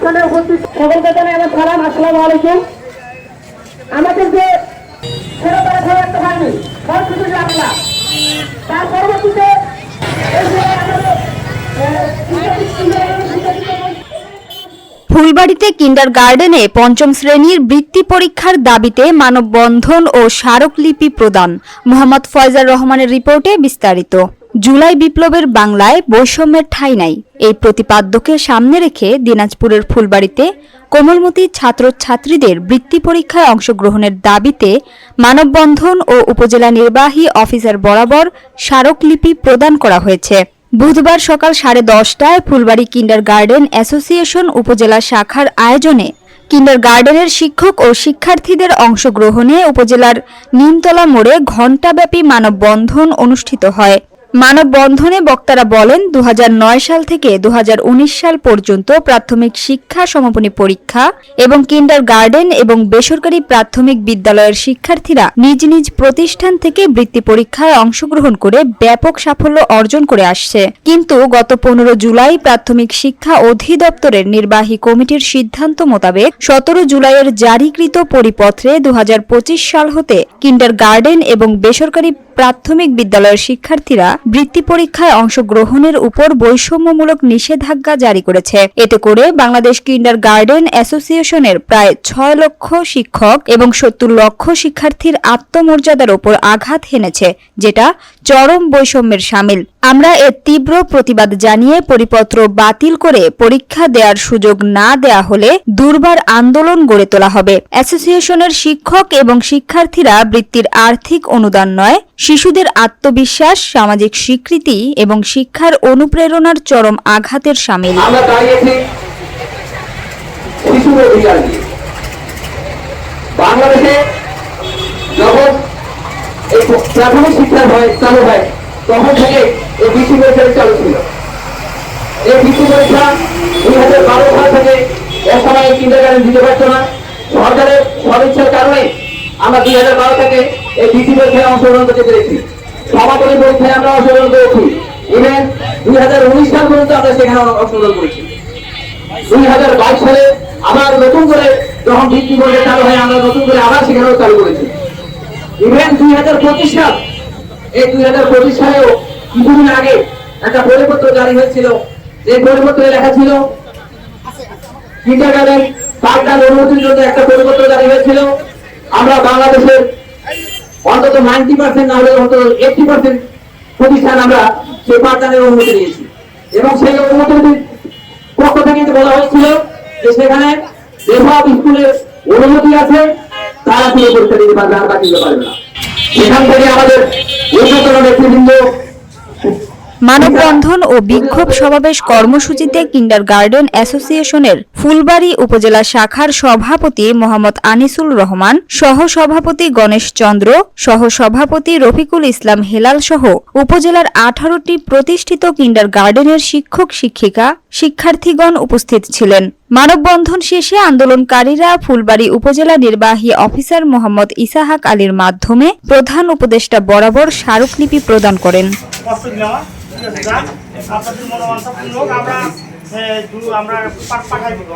অনুষ্ঠানে উপস্থিত সকলকে জানাই আমার সালাম, আসসালামু আলাইকুম। আমাদের যে ছেলেরা একটা হয়নি সবকিছু লাগলা, তার পরবর্তীতে ফুলবাড়িতে কিন্ডারগার্টেনে পঞ্চম শ্রেণীর বৃত্তি পরীক্ষার দাবিতে মানববন্ধন ও স্মারকলিপি প্রদান। মোহাম্মদ ফয়জার রহমানের রিপোর্টে বিস্তারিত। জুলাই বিপ্লবের বাংলায় বৈষম্যের ঠাঁই নাই, এই প্রতিপাদ্যকে সামনে রেখে দিনাজপুরের ফুলবাড়িতে কোমলমতি ছাত্রছাত্রীদের বৃত্তি পরীক্ষায় অংশগ্রহণের দাবিতে মানববন্ধন ও উপজেলা নির্বাহী অফিসার বরাবর স্মারকলিপি প্রদান করা হয়েছে। বুধবার সকাল 10:30টায় ফুলবাড়ি কিন্ডারগার্টেন অ্যাসোসিয়েশন উপজেলা শাখার আয়োজনে কিন্ডারগার্টেনের শিক্ষক ও শিক্ষার্থীদের অংশগ্রহণে উপজেলার নিমতলা মোড়ে ঘণ্টাব্যাপী মানববন্ধন অনুষ্ঠিত হয়। মানববন্ধনে বক্তারা বলেন, 2009 সাল থেকে 2019 সাল পর্যন্ত প্রাথমিক শিক্ষা সমাপনী পরীক্ষা এবং কিন্ডারগার্টেন এবং বেসরকারি প্রাথমিক বিদ্যালয়ের শিক্ষার্থীরা নিজ নিজ প্রতিষ্ঠান থেকে বৃত্তি পরীক্ষায় অংশগ্রহণ করে ব্যাপক সাফল্য অর্জন করে আসছে। কিন্তু গত 15 জুলাই প্রাথমিক শিক্ষা অধিদপ্তরের নির্বাহী কমিটির সিদ্ধান্ত মোতাবেক 17 জুলাইয়ের জারিকৃত পরিপত্রে 2025 সাল হতে কিন্ডারগার্টেন এবং বেসরকারি প্রাথমিক বিদ্যালয়ের শিক্ষার্থীরা বৃত্তি পরীক্ষায় অংশগ্রহণের উপর বৈষম্যমূলক নিষেধাজ্ঞা জারি করেছে। এতে করে বাংলাদেশ কিন্ডারগার্টেন অ্যাসোসিয়েশনের প্রায় 6 লক্ষ শিক্ষক এবং 70 লক্ষ শিক্ষার্থীর আত্মমর্যাদার উপর আঘাত হেনেছে, যেটা চরম বৈষম্যের শামিল। আমরা এর তীব্র প্রতিবাদ জানিয়ে পরিপত্র বাতিল করে পরীক্ষা দেওয়ার সুযোগ না দেয়া হলে দুর্বার আন্দোলন গড়ে তোলা হবে। অ্যাসোসিয়েশনের শিক্ষক এবং শিক্ষার্থীরা বৃত্তির আর্থিক অনুদান নয়, শিশুদের আত্মবিশ্বাস, সামাজিক স্বীকৃতি এবং শিক্ষার অনুপ্রেরণার চরম আঘাতের শামিল। আমরা দাঁড়িয়েছি শিশুর অধিকার নিয়ে। বাংলাদেশে যখন এই প্রাথমিক শিক্ষা চালু হয় তখন থেকে এই বৃত্তি পরীক্ষা চালু ছিল। এই বৃত্তি পরীক্ষা 2012 সাল থেকে এক সময় কিন্ডারগার্টেন দিতে পারত না। সরকারের সদিচ্ছার কারণে আমরা 2012 থেকে এই বৃত্তি পরীক্ষায় অংশগ্রহণ করতে পেরেছি। সমাপনী পরীক্ষায় আমরা অংশগ্রহণ করেছি। ইভেন 2019 সাল পর্যন্ত আমরা সেখানে অংশগ্রহণ করেছি। 2022 সালে আবার নতুন করে যখন বৃত্তি পরীক্ষা চালু হয় আমরা নতুন করে আবার সেখানেও চালু করেছি। ইভেন 2025 সাল, এই 2025 সালেও কিছুদিন আগে একটা পরিপত্র জারি হয়েছিল, যে পরিপত্রে লেখা ছিল কিন্ডারগার্টেন পাঠদান অনুমতির জন্য একটা পরিপত্র জারি হয়েছিল। আমরা বাংলাদেশের অন্তত 90% না হলে অন্তত 80% প্রতিষ্ঠান আমরা সেই পাঠদানের অনুমতি নিয়েছি এবং সেই অনুমতির পক্ষ থেকে বলা হয়েছিল যে সেখানে যেসব স্কুলের অনুমতি আছে তারা পুরো পরীক্ষা দিতে পারবে, আর বাকি দিতে পারবে না। সেখান থেকে আমাদের উচ্চতর নেতৃবৃন্দ মানববন্ধন ও বিক্ষোভ সমাবেশ কর্মসূচিতে কিন্ডারগার্টেন অ্যাসোসিয়েশনের ফুলবাড়ি উপজেলা শাখার সভাপতি মোহাম্মদ আনিসুল রহমান, সহসভাপতি গণেশ চন্দ্র, সহসভাপতি রফিকুল ইসলাম হেলাল সহ উপজেলার 18টি প্রতিষ্ঠিত কিন্ডারগার্টেনের শিক্ষক শিক্ষিকা, শিক্ষার্থীগণ উপস্থিত ছিলেন। মানববন্ধন শেষে আন্দোলনকারীরা ফুলবাড়ি উপজেলা নির্বাহী অফিসার মোহাম্মদ ইসাহাক আলীর মাধ্যমে প্রধান উপদেষ্টা বরাবর স্মারকলিপি প্রদান করেন। আমরা পাঠাই দিব